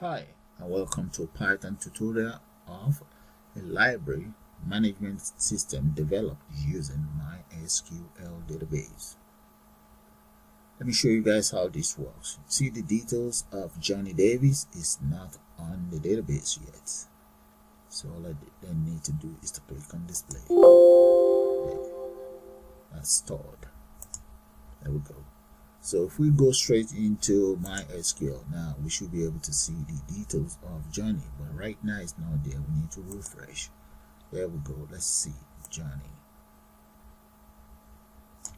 Hi, and welcome to a Python tutorial of a library management system developed using MySQL Database. Let me show you guys how this works. See, the details of Johnny Davis is not on the database yet. So all I then need to do is to click on display. That's stored. There we go. So if we go straight into MySQL, now we should be able to see the details of Johnny, but right now it's not there. We need to refresh. There we go. Let's see Johnny.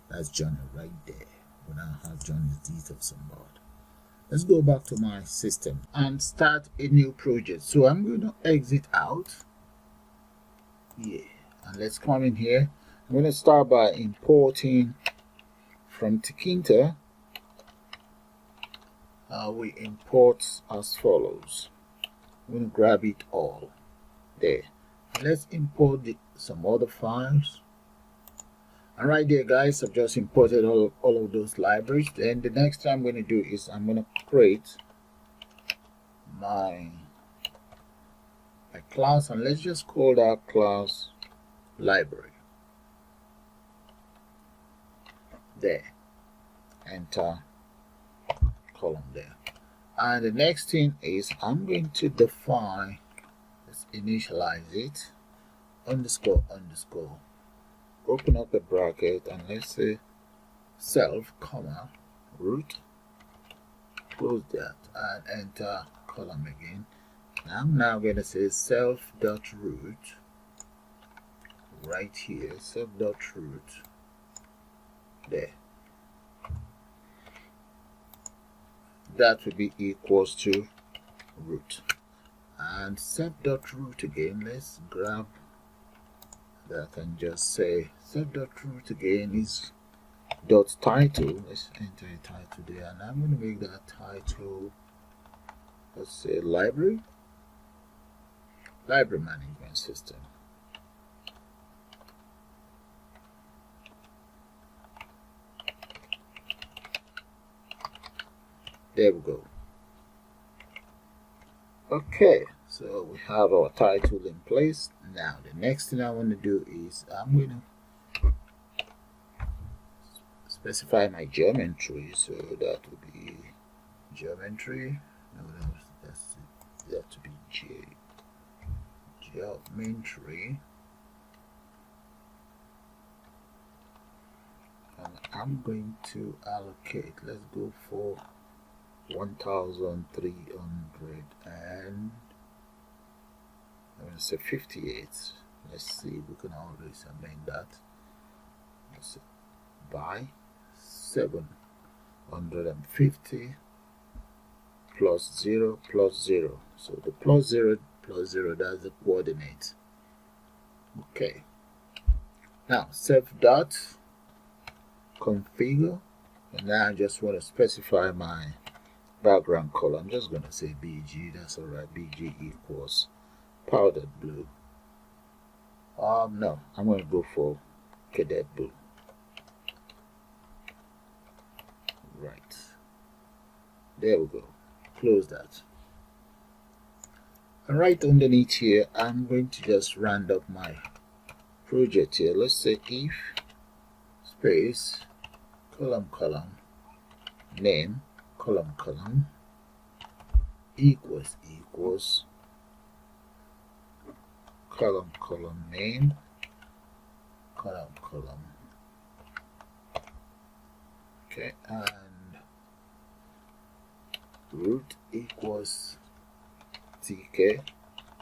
That's Johnny right there. We now have Johnny's details on board. Let's go back to my system and start a new project. So I'm going to exit out. Yeah, and let's come in here. I'm going to start by importing from Tkinter. We import as follows. I'm going to grab it all there. Let's import some other files. And right there, guys, I've just imported all of those libraries. Then the next thing I'm going to do is I'm going to create my class, and let's just call that class library. There. Enter. Column there. And the next thing is I'm going to define, let's initialize it, underscore, open up a bracket, and let's say self, comma, root, close that, and enter column again. And I'm now going to say self.root right here, self.root there. That will be equals to root, and self.root again. Let's grab that and just say self.root again is dot title. Let's enter a title there, and I'm going to make that title, let's say library management system. There we go. Okay, so we have our title in place. Now the next thing I want to do is I'm going to specify my geometry. So that would be geometry. No, that's that to be geometry. And I'm going to allocate. Let's go for 1300 and I'm going to say 58. Let's see, we can always amend that. Let's say by 750 plus 0 plus 0. So the plus 0 plus 0, that's the coordinate. Okay. Now self dot configure, and now I just want to specify my background color. I'm just going to say BG. That's alright. BG equals powdered blue. No, I'm going to go for cadet blue. Right. There we go. Close that. And right underneath here, I'm going to just round up my project here. Let's say if space column name column equals column name column. Okay, and root equals tk.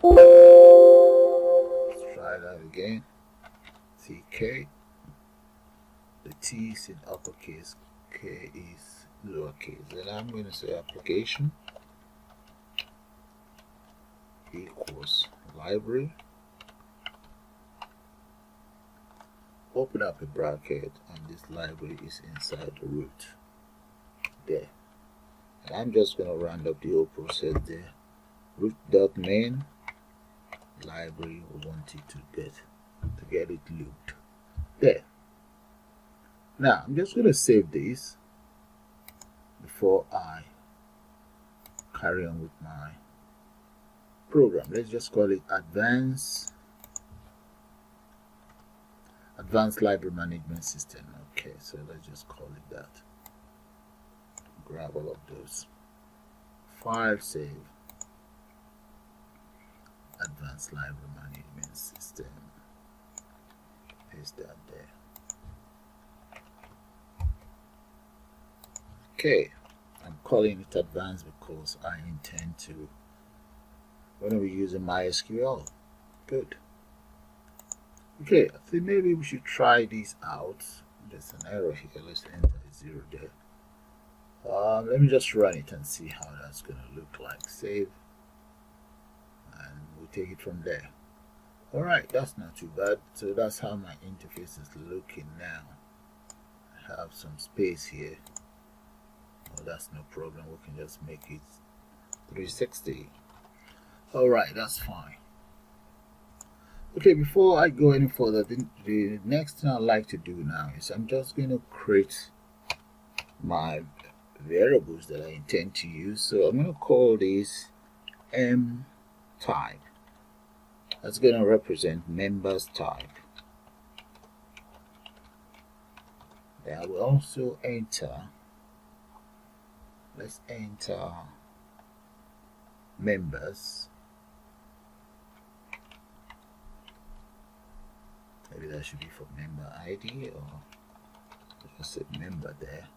Let's try that again. tk. The T is in uppercase, K is lowercase. Then I'm going to say application equals library, open up a bracket, and this library is inside the root there. And I'm just going to round up the whole process there. Root.main library, we want it to get it looped there. Now I'm just going to save this before I carry on with my program. Let's just call it Advanced Library Management System. Okay, so let's just call it that. Grab all of those. File, save. Advanced Library Management System. Paste that there. Okay, I'm calling it advanced because I intend to, when are we using MySQL? Good. Okay, I think maybe we should try this out. There's an error here. Let's enter 0 there. Let me just run it and see how that's going to look like. Save. And we'll take it from there. Alright, that's not too bad. So that's how my interface is looking now. I have some space here. Oh, that's no problem. We can just make it 360. Alright, that's fine. Okay, before I go any further, the next thing I'd like to do now is I'm just going to create my variables that I intend to use. So I'm going to call this M type. That's going to represent members type. Then I will also enter, let's enter members. Maybe that should be for member ID, or just say member there.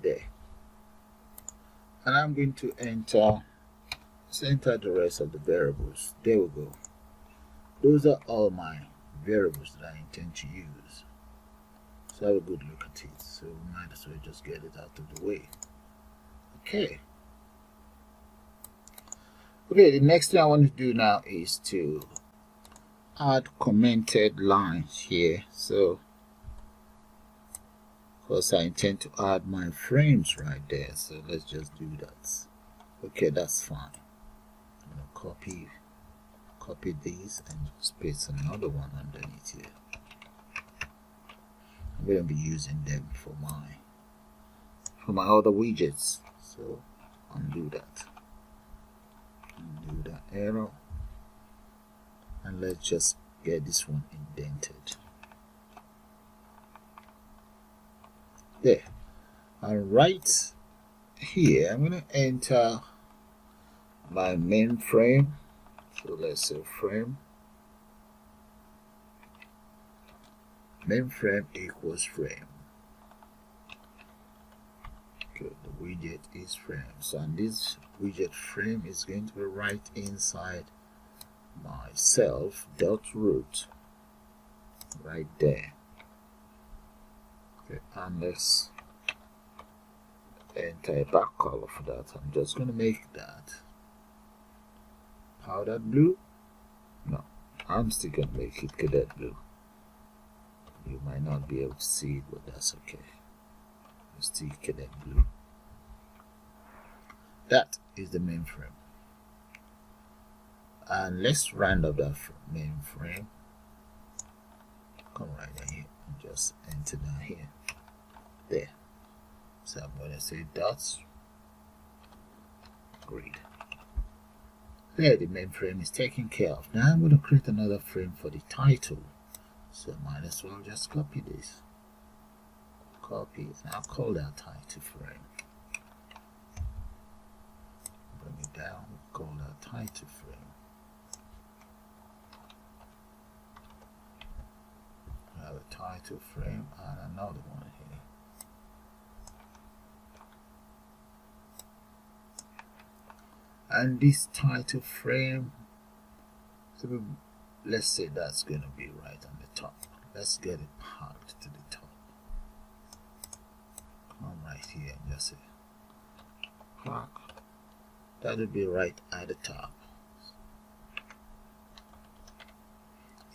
There. And I'm going to enter, let's enter the rest of the variables. There we go. Those are all my variables that I intend to use. So have a good look at it. So we might as well just get it out of the way. Okay. Okay, the next thing I want to do now is to add commented lines here. So because I intend to add my frames right there, so let's just do that. Okay, that's fine. I'm gonna copy these and just paste another one underneath here. I'm gonna be using them for my other widgets. So undo that. Undo that arrow. And let's just get this one indented. There. And right here, I'm going to enter my main frame. So let's say frame. Main frame equals frame. Okay, the widget is frame. So and this widget frame is going to be right inside my self.root right there. Okay, and let's enter a back color for that. I'm just going to make that powdered blue. No, I'm still going to make it cadet blue. You might not be able to see it, but that's okay. It's still cadet blue. That is the main frame. And let's round up that main frame. Come right here and just enter that here. There. So I'm going to say dots. Grid. There, the main frame is taken care of. Now I'm going to create another frame for the title. So I might as well just copy this. Copy it. And I'll call that title frame. Bring it down. Call that title frame. I have a title frame and another one here. And this title frame, so let's say that's going to be right on the top. Let's get it packed to the top. Come right here and just say pack. That'll be right at the top.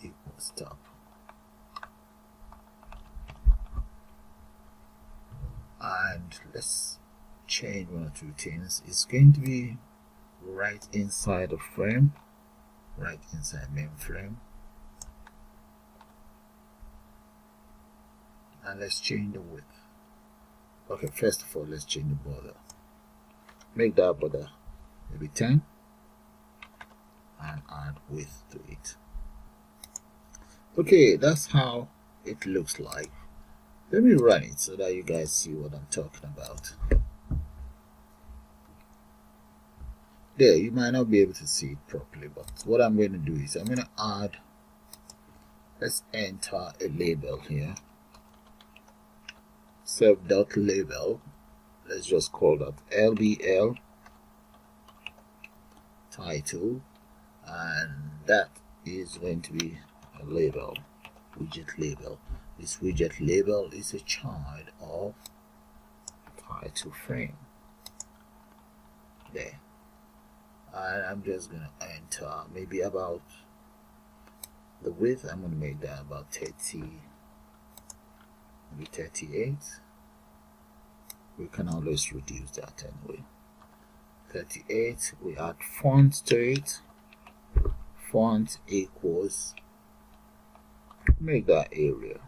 Equals top. And let's change one or two things. It's going to be right inside the frame, right inside main frame. And let's change the width. Okay, first of all, let's change the border. Make that border maybe 10, and add width to it. Okay, that's how it looks like. Let me run it so that you guys see what I'm talking about. There, you might not be able to see it properly, but what I'm going to do is I'm going to add, let's enter a label here, self.label. Let's just call that LBL title, and that is going to be a label, widget label. This widget label is a child of title frame. There. And I'm just going to enter maybe about the width. I'm going to make that about 30, maybe 38. We can always reduce that anyway. 38. We add font to it. Font equals, make that area.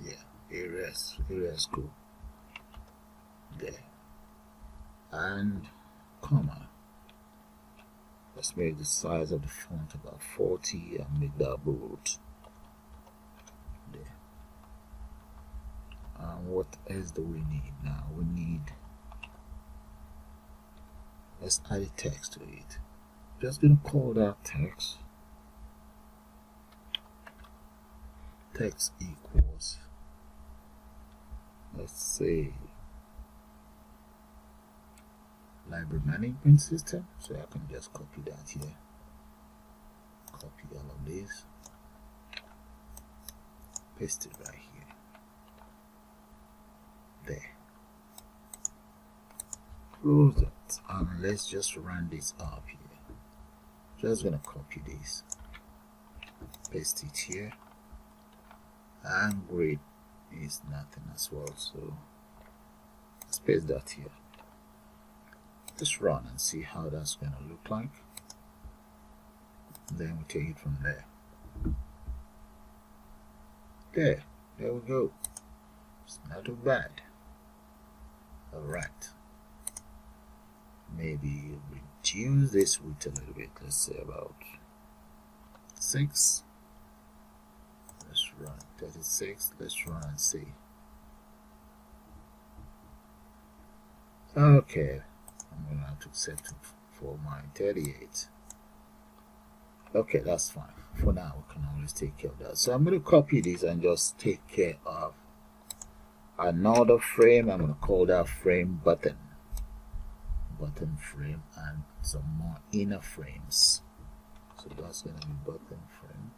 Yeah, areas cool. There. And comma. Let's make the size of the font about 40 and make that bold. There. And what else do we need now? We need, let's add a text to it. Just gonna call that text. Text equals, let's say, library management system. So I can just copy that here. Copy all of this. Paste it right here. There. Close it, and let's just run this up here. Just gonna copy this, paste it here, and grade is nothing as well, so let's paste that here. Let's run and see how that's gonna look like. Then we take it from there. There we go. It's not too bad. Alright. Maybe reduce this width a little bit. Let's say about 6. Let's run 36. Let's run and see. Okay. I'm going to have to set it for my 38. Okay, that's fine. For now, we can always take care of that. So I'm going to copy this and just take care of another frame. I'm going to call that frame button. Button frame, and some more inner frames. So that's going to be button frame.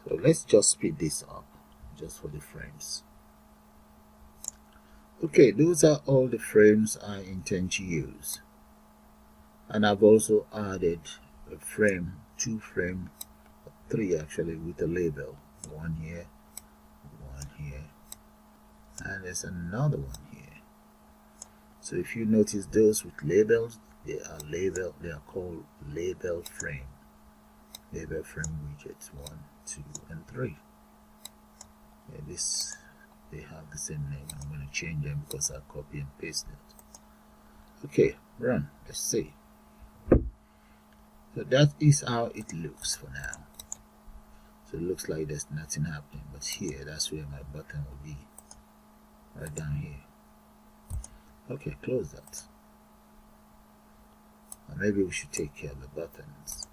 So let's just speed this up just for the frames. Okay, those are all the frames I intend to use. And I've also added a frame, 2 frame, 3 actually, with a label. 1 here, 1 here, and there's another one here. So if you notice those with labels, they are called label frame. Label frame widgets 1, 2, and 3. Yeah, they have the same name. I'm going to change them because I copy and paste it. Okay, run. Let's see. So that is how it looks for now. So it looks like there's nothing happening, but here, that's where my button will be. Right down here. Okay, close that. And maybe we should take care of the buttons.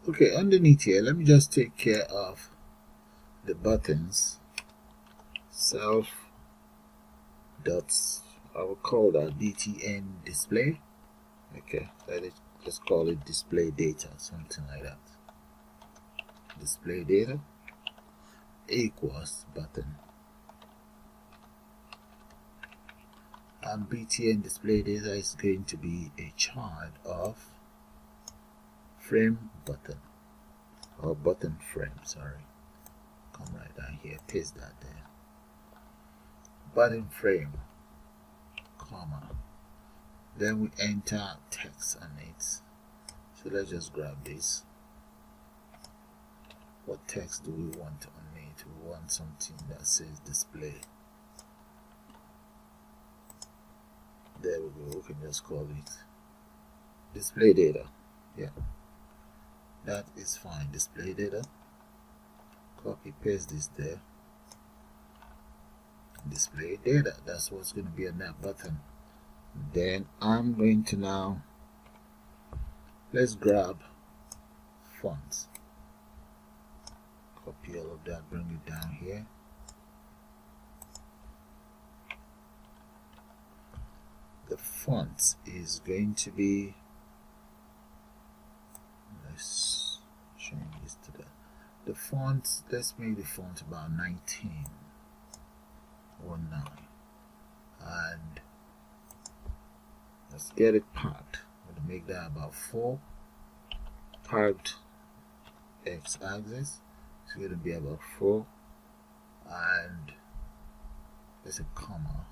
Okay, underneath here, let me just take care of the buttons. Self dots, I will call that btn display. Okay, let's call it display data, something like that. Display data equals button. And btn display data is going to be a child of frame button, or button frame, sorry. Come right down here, paste that there. Button frame, comma. Then we enter text on it. So let's just grab this. What text do we want on it? We want something that says display. can just call it display data. Yeah, that is fine. Display data. Copy paste this there. Display data. That's what's going to be on that button. Then I'm going to now, let's grab fonts. Copy all of that, bring it down here. The font is going to be, let's change this to the font. Let's make the font about 19 or 9, and let's get it parked. I'm going to make that about 4. Parked x-axis. It's going to be about 4, and there's a comma.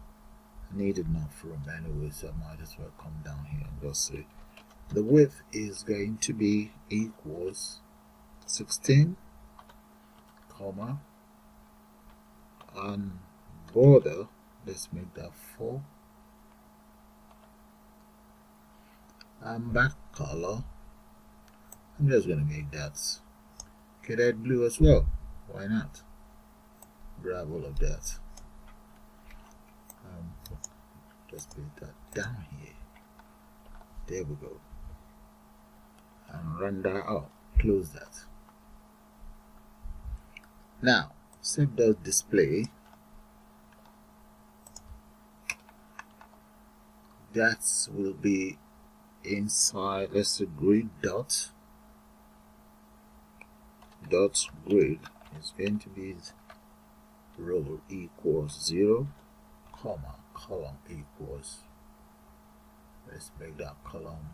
I need enough room anyway, so I might as well come down here and just say the width is going to be equals 16, comma, and border, let's make that 4, and back color, I'm just going to make that cadet blue as well. Why not? Grab all of that. Just put that down here. There we go. And run that out. Close that. Now, save the display. That will be inside. Let's say grid dot grid is going to be row equals 0, comma, column equals, let's make that column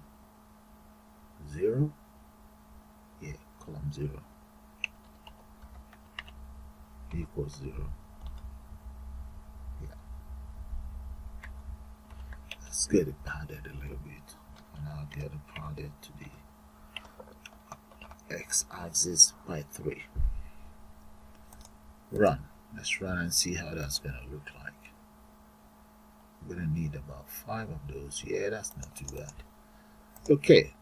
0. Yeah, column 0 equals 0. Yeah, let's get it padded a little bit, and I'll get it padded to the x-axis by 3. Run. Let's run and see how that's gonna look like. We're gonna need about 5 of those. Yeah, that's not too bad. Okay,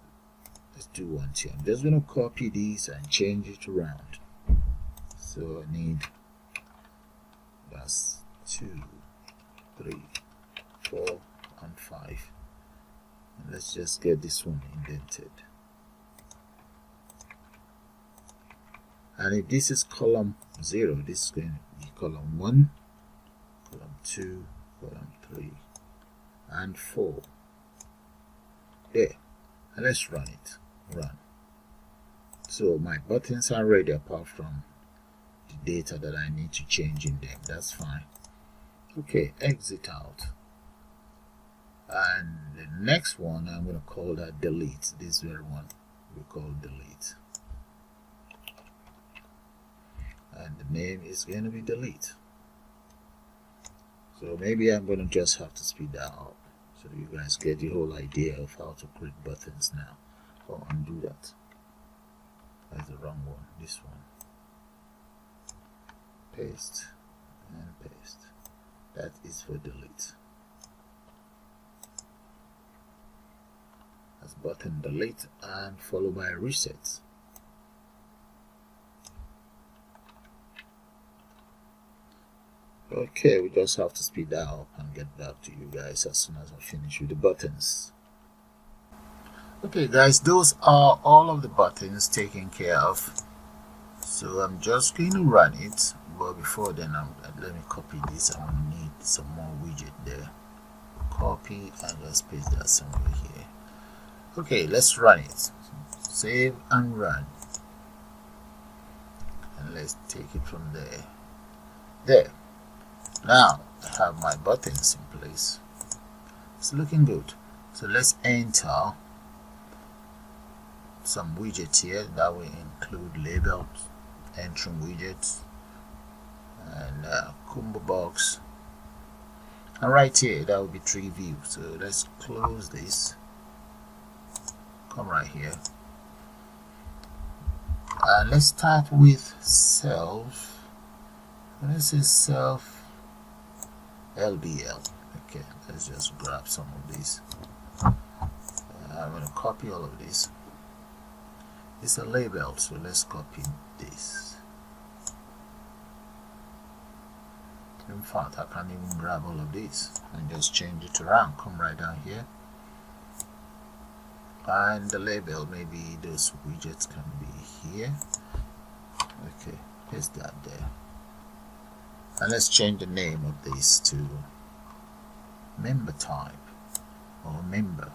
let's do one here. I'm just gonna copy these and change it around. So I need, that's 2, 3, 4, and 5. And let's just get this one indented. And if this is column 0, this is going to be column 1, column 2, column 3, and 4. There. And let's run it. Run. So my buttons are ready apart from the data that I need to change in them. That's fine. Okay, exit out. And the next one, I'm going to call that delete. This very one we call delete. And the name is going to be delete. So maybe I'm going to just have to speed that up so that you guys get the whole idea of how to create buttons now. I'll undo that. That's the wrong one. This one. Paste and paste. That is for delete. That's button delete and followed by reset. Okay, we just have to speed that up and get back to you guys as soon as I finish with the buttons. Okay guys, those are all of the buttons taken care of. So I'm just going to run it, but before then let me copy this. I'm going to need some more widget there. Copy and just paste that somewhere here. Okay, let's run it. Save and run. And let's take it from there. There. Now I have my buttons in place. It's looking good. So let's enter some widgets here that will include labels, entering widgets, and combo box. And right here that will be Treeview. So let's close this. Come right here. And let's start with self. Let's say self LBL. Okay, let's just grab some of these. I'm going to copy all of this. It's a label, so let's copy this. In fact, I can even grab all of this and just change it around. Come right down here, and the label, maybe those widgets can be here. Okay, paste that there, and let's change the name of this to member type, or member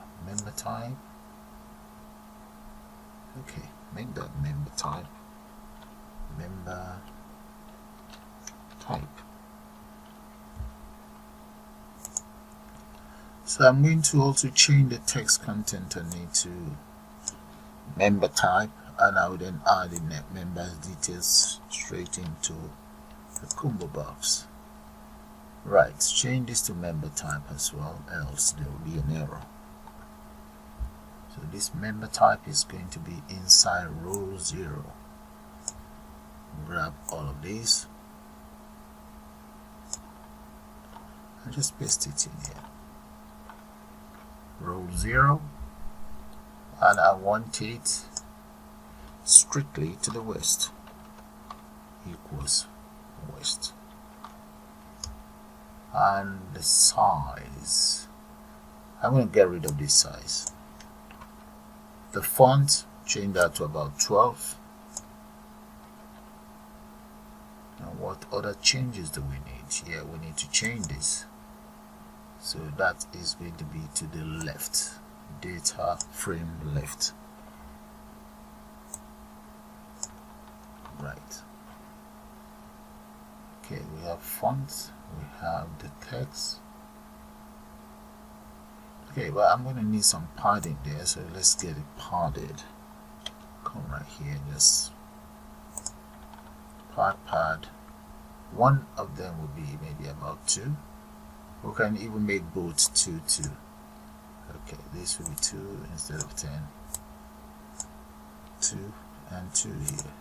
type. Okay, make that member type. So I'm going to also change the text content on it to member type, and I will then add the member's details straight into the combo box. Right, change this to member type as well, else there will be an error. So this member type is going to be inside row 0. Grab all of these and just paste it in here. Row 0, and I want it strictly to the west, equals west. And the size, I'm going to get rid of this size. The font, change that to about 12. Now what other changes do we need? Yeah, we need to change this. So that is going to be to the left, data frame left. Right. Okay, we have fonts, we have the text. Okay, well, I'm going to need some padding there, so let's get it padded. Come right here, just pad. One of them will be maybe about 2. We can even make both 2. Okay, this will be 2 instead of 10. 2 and 2 here.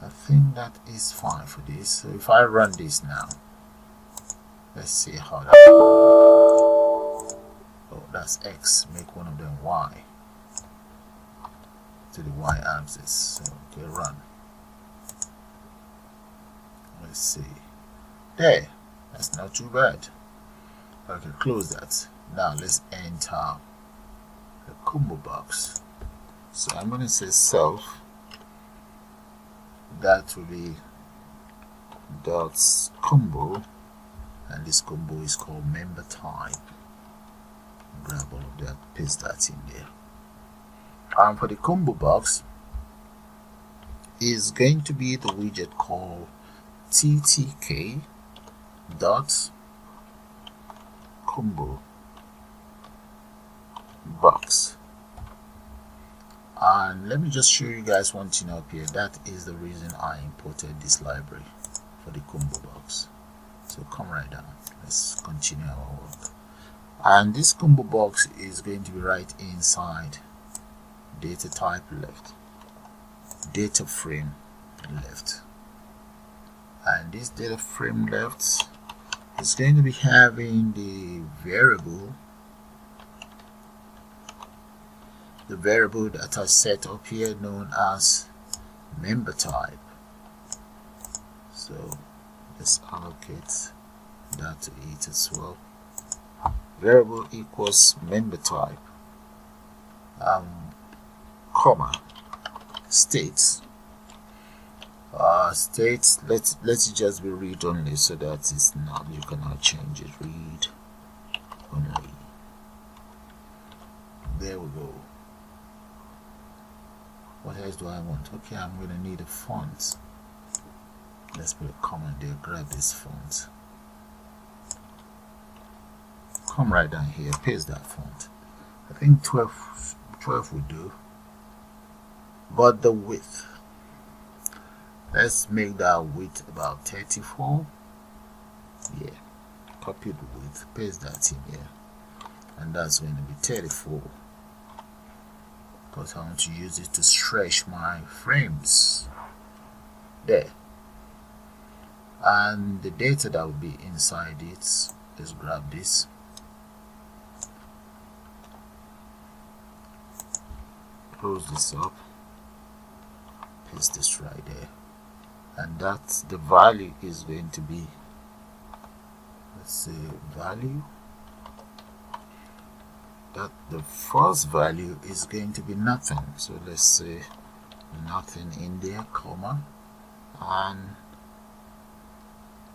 I think that is fine for this. So if I run this now, let's see how that. Oh, that's X. Make one of them Y to the Y axis. So okay, run. Let's see. There. That's not too bad. Okay, close that. Now let's enter the combo box. So I'm going to say self. That will be dot combo, and this combo is called member type. Grab all of that, paste that in there. And for the combo box is going to be the widget called ttk dot combo box. And let me just show you guys one thing up here. That is the reason I imported this library for the combo box. So come right down, let's continue our work. And this combo box is going to be right inside data type left, data frame left. And this data frame left is going to be having the variable that I set up here known as member type. So let's allocate that to it as well. Variable equals member type, comma, states. States, let's just be read only, so that it's not, you cannot change it. Read only. There we go. What else do I want? Okay, I'm going to need a font. Let's put a comment there. Grab this font. Come right down here. Paste that font. I think 12 would do. But the width, let's make that width about 34. Yeah. Copy the width. Paste that in here. And that's going to be 34. Because I want to use it to stretch my frames there. And the data that will be inside it, let's grab this. close this up, paste this right there, and that's the value is going to be, let's say value, that the first value is going to be nothing, so let's say nothing in there, comma, and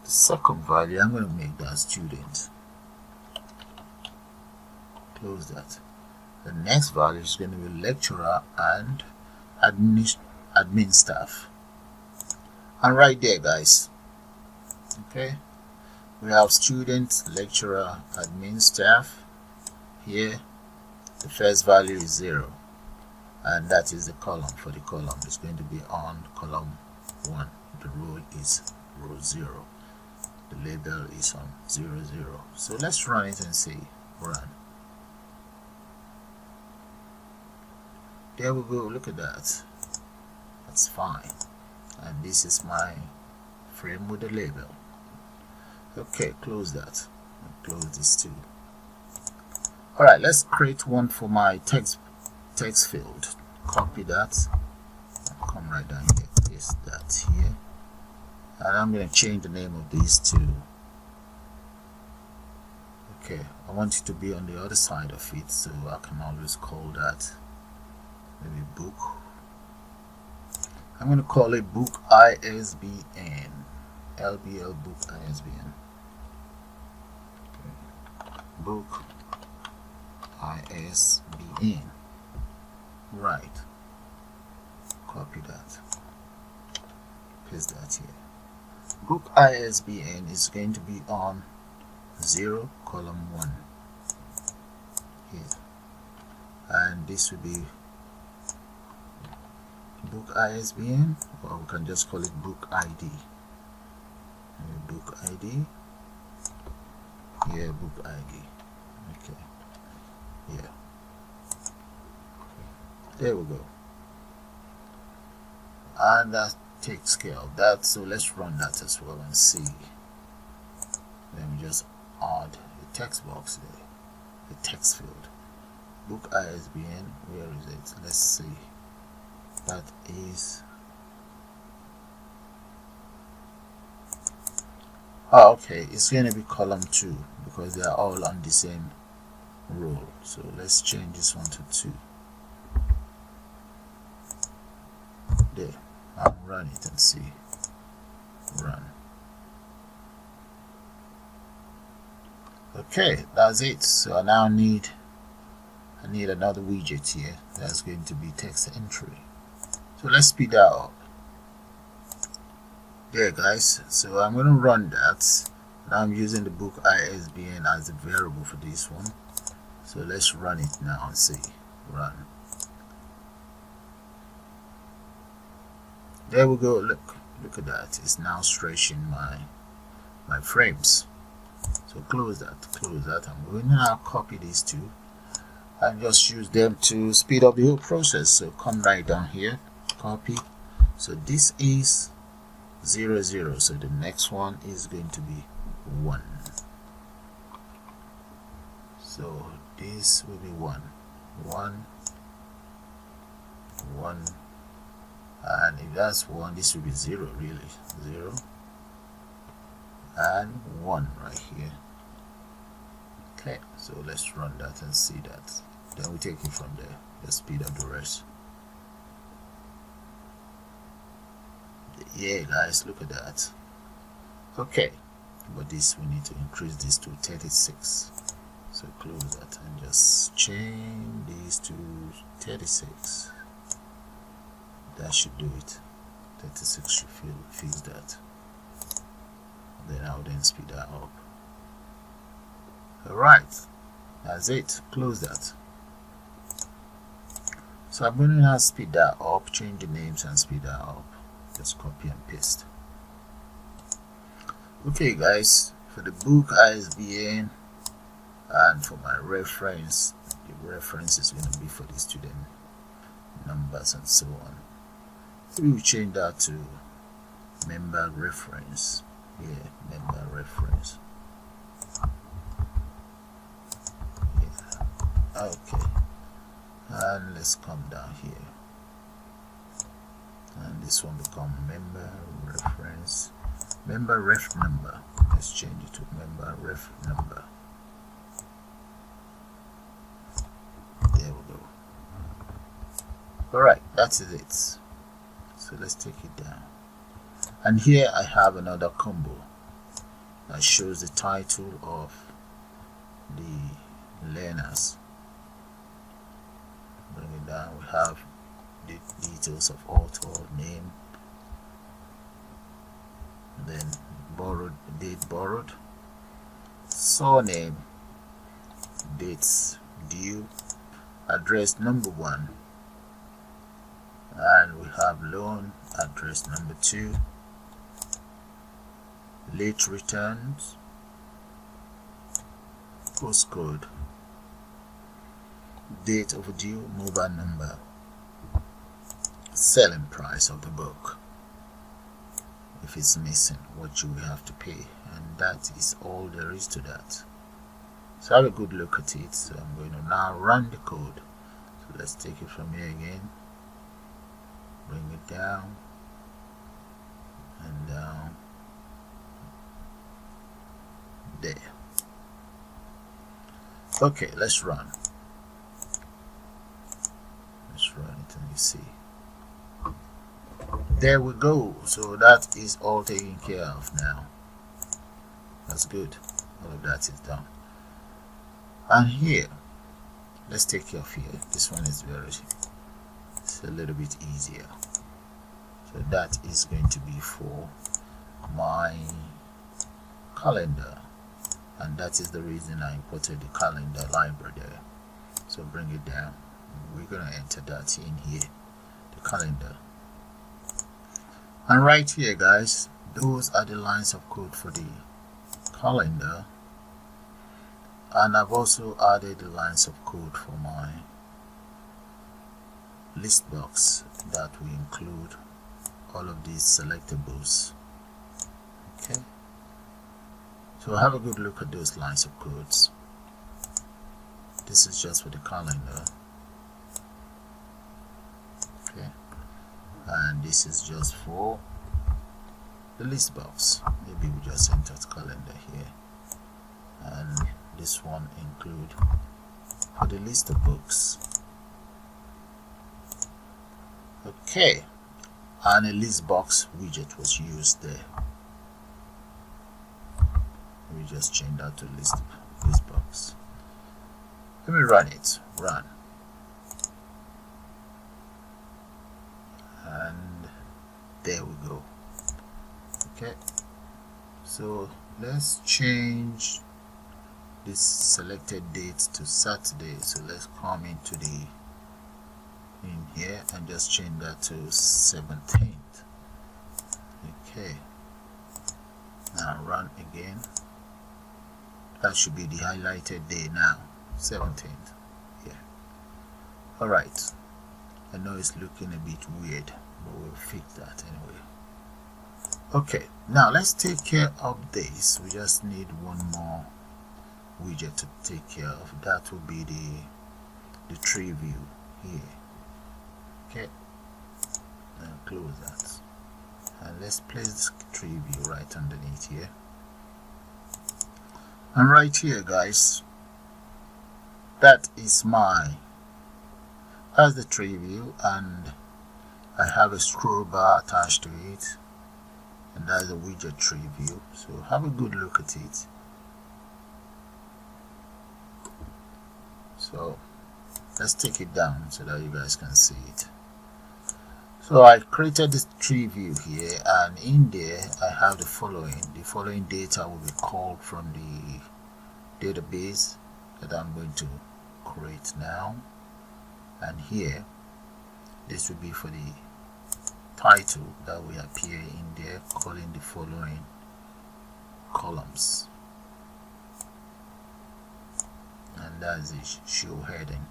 the second value I'm going to make that student. Close that. The next value is going to be lecturer and admin staff. And right there, guys, okay, we have student, lecturer, admin staff. Here the first value is 0, and that is the column. For the column, it's going to be on column 1. The row is row 0. The label is on 0, 0. So let's run it and see. Run. There we go. Look at that. That's fine. And this is my frame with the label. Okay, close that. Close this too. Alright, let's create one for my text field. Copy that. Come right down here. Paste that here. And I'm going to change the name of these two. Okay, I want it to be on the other side of it, so I can always call that maybe book. I'm going to call it book ISBN. LBL book ISBN. Okay. Book ISBN. Right. Copy that. Paste that here. Book ISBN is going to be on 0, column 1 here, and this will be book ISBN, or we can just call it book ID. Book ID. Yeah, book ID. Okay. Yeah. There we go. And that takes care of that. So let's run that as well and see. Let me just add a text box there, a text field. Book ISBN. Where is it? Let's see. That is. Oh, okay. It's going to be column 2 because they are all on the same row. So let's change this one to 2. There. I'll run it and see. Run. Okay, that's it. So I now need another widget here that's going to be text entry. So let's speed that up. There, guys. So I'm going to run that. Now I'm using the book ISBN as a variable for this one. So let's run it now and see. Run. There we go. Look at that. It's now stretching my frames. So close that. I'm going to now copy these two and just use them to speed up the whole process. So come right down here, copy. So this is 0, 0. So the next one is going to be 1. So this will be 1, 1, 1. And if that's 1, this will be 0, really. 0 and 1 right here. Okay, so let's run that and see that. Then we take it from there. Let's speed up the rest. Yeah, guys, look at that. Okay, but this we need to increase this to 36. So close that and just change these to 36. That should do it. 36 should fix that. Then I'll then speed that up. Alright, that's it. Close that. So I'm going to now speed that up, change the names and speed that up. Just copy and paste. Okay, guys, for the book ISBN and for my reference, the reference is going to be for the student numbers and so on. So we will change that to member reference. Yeah, member reference. Yeah. Okay. And let's come down here, and this one become member reference, member ref number. Let's change it to member ref number. There we go. Alright, that is it. So let's take it down. And here I have another combo that shows the title of the learners. Bring it down. We have the details of author, name, then borrowed, date borrowed, surname, dates due, address number 1, and we have loan address number 2, late returns, postcode, date overdue, mobile number, selling price of the book, if it's missing, what you will have to pay, and that is all there is to that. So have a good look at it. So I'm going to now run the code. So let's take it from here again, bring it down and down there. Okay, let's run. Let's run it and you see. There we go. So that is all taken care of now. That's good. All of that is done. And here, let's take care of here. This one is it's a little bit easier. So that is going to be for my calendar, and that is the reason I imported the calendar library there. So bring it down. We're going to enter that in here, the calendar. And right here, guys, those are the lines of code for the calendar, and I've also added the lines of code for my Listbox that will include all of these selectables. Okay, so have a good look at those lines of codes. This is just for the calendar. Okay, and this is just for the Listbox. Maybe we just enter calendar here, and this one include for the list of books. Okay, and a Listbox widget was used there. We just change that to Listbox. Let me run it. Run. And there we go. Okay, so let's change this selected date to Saturday. So let's come into the in here and just change that to 17th. Okay, now run again. That should be the highlighted day now, 17th. Yeah. Alright, I know it's looking a bit weird, but we'll fix that anyway. Okay, now let's take care of this. We just need one more widget to take care of. That will be the Treeview here. Okay, and close that, and let's place the Treeview right underneath here. And right here, guys, that is that's the Treeview, and I have a scroll bar attached to it, and that's the widget Treeview. So have a good look at it. So let's take it down so that you guys can see it. So I created this Treeview here, and in there I have the following data will be called from the database that I'm going to create now. And here, this will be for the title that will appear in there, calling the following columns, and that's the show heading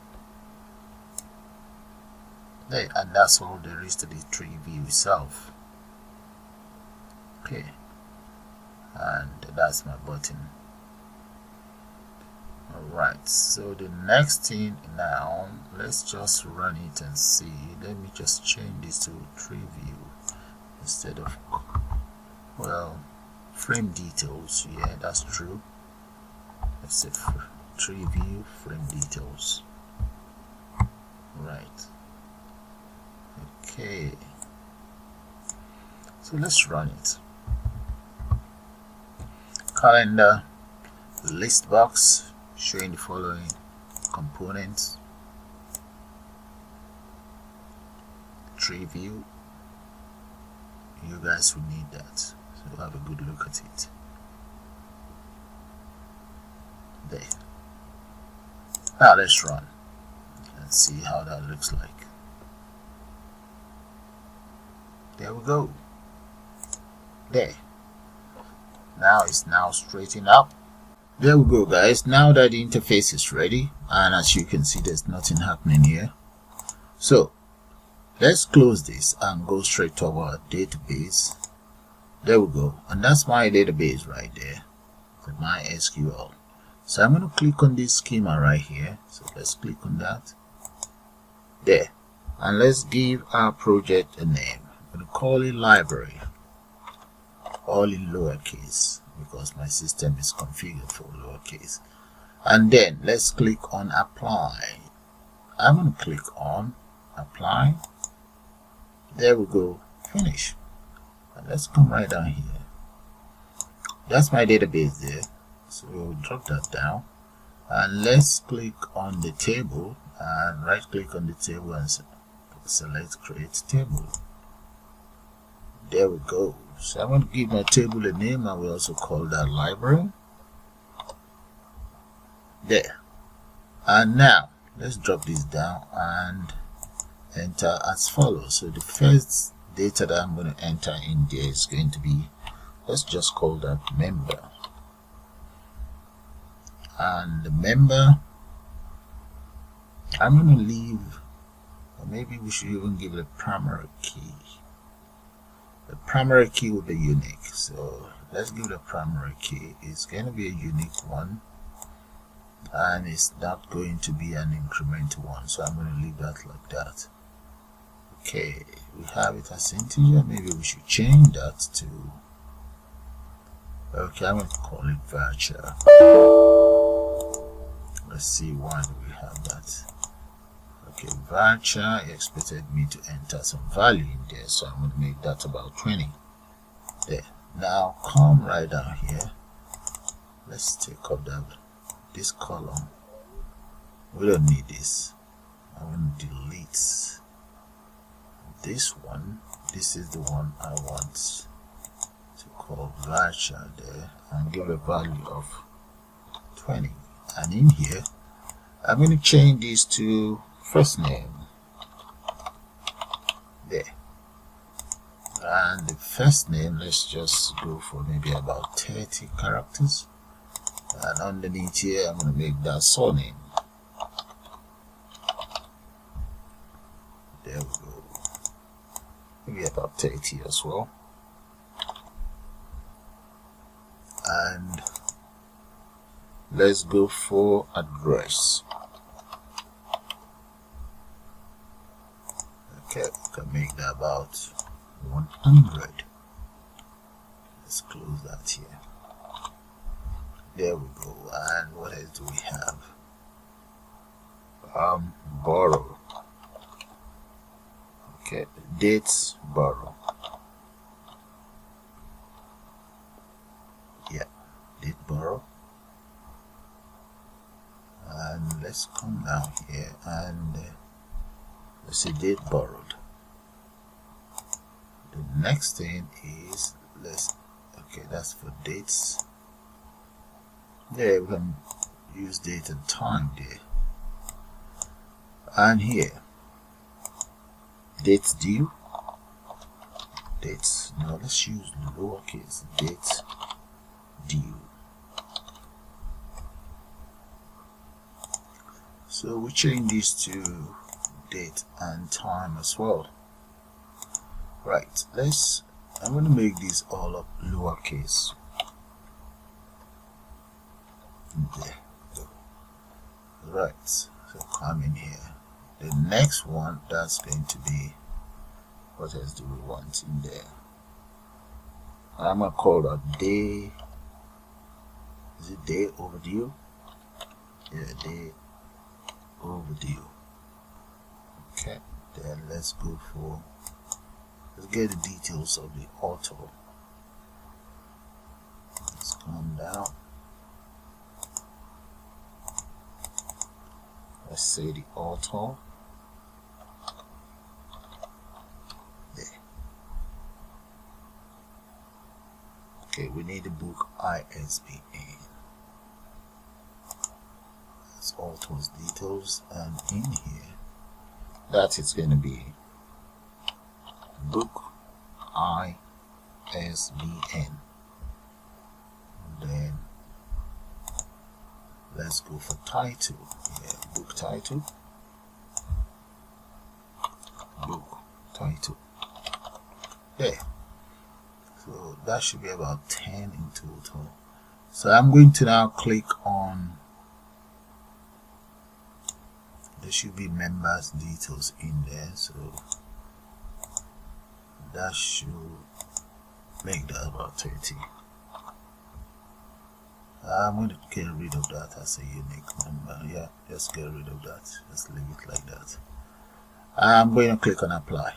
there, and that's all there is to the Treeview itself. Okay, and that's my button. Alright, so the next thing now, let's just run it and see. Let me just change this to Treeview instead of, well, frame details. Yeah, that's true. Let's say Treeview frame details. Right. Okay. So let's run it. Calendar, Listbox, showing the following components. Treeview. You guys will need that, so have a good look at it. There. Now let's run and see how that looks like. There we go. There. Now it's now straightened up. There we go, guys. Now that the interface is ready, and as you can see, there's nothing happening here. So let's close this and go straight to our database. There we go, and that's my database right there, the MySQL. So I'm going to click on this schema right here. So let's click on that. There, and let's give our project a name. I'm going to call it library, all in lowercase, because my system is configured for lowercase. And then let's click on apply. I'm going to click on apply. There we go, finish. And let's come right down here. That's my database there. So we'll drop that down. And let's click on the table and right click on the table and select create table. There we go. So I'm going to give my table a name, and we also call that library. There. And now let's drop this down and enter as follows. So the first data that I'm going to enter in there is going to be, let's just call that member. And the member, I'm going to leave, or maybe we should even give it a primary key. The primary key will be unique, so let's give it a primary key. It's going to be a unique one, and it's not going to be an incremental one, so I'm going to leave that like that. Okay, we have it as integer. Maybe we should change that to, okay, I'm going to call it virtual. Let's see, why do we have that? Okay, varchar expected me to enter some value in there, so I'm going to make that about 20. There. Now come right down here. Let's take up this column. We don't need this. I'm going to delete this one. This is the one I want to call varchar there, and give a value of 20. And in here, I'm going to change this to first name. There. And the first name, let's just go for maybe about 30 characters. And underneath here, I'm going to make that surname. There we go. Maybe about 30 as well. And let's go for address. Okay, we can make that about 100. Let's close that here. There we go. And what else do we have? Borrow. Okay, dates borrow. Yeah, date borrow. And let's come down here and let's see date borrowed. The next thing is okay, that's for dates. There we can use date and time there. And here dates due. Dates, now let's use lowercase dates due. So we change this to date and time as well. Right, I'm going to make these all up lowercase. There. Right, so come in here. The next one, that's going to be, what else do we want in there? I'm gonna call that day. Is it day overdue? Yeah, day overdue. Okay, then let's get the details of the author. Let's come down. Let's say the author. There. Okay, we need the book ISBN. That's author's details, and in here, that is going to be book ISBN. Then let's go for title. Yeah, book title. Book title. There. So that should be about 10 in total. So I'm going to now click on, there should be members details in there, so that should make that about 30. I'm going to get rid of that as a unique number. Yeah, just get rid of that. Just leave it like that. I'm going to click on apply.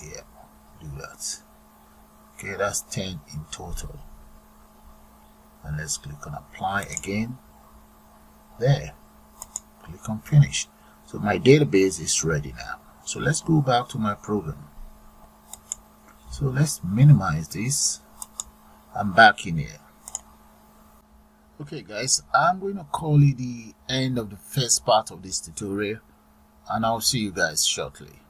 Yeah, do that. Okay, that's 10 in total. And let's click on apply again. There. Click on finish. So my database is ready now. So let's go back to my program. So let's minimize this. I'm back in here. Okay guys, I'm going to call it the end of the first part of this tutorial, and I'll see you guys shortly.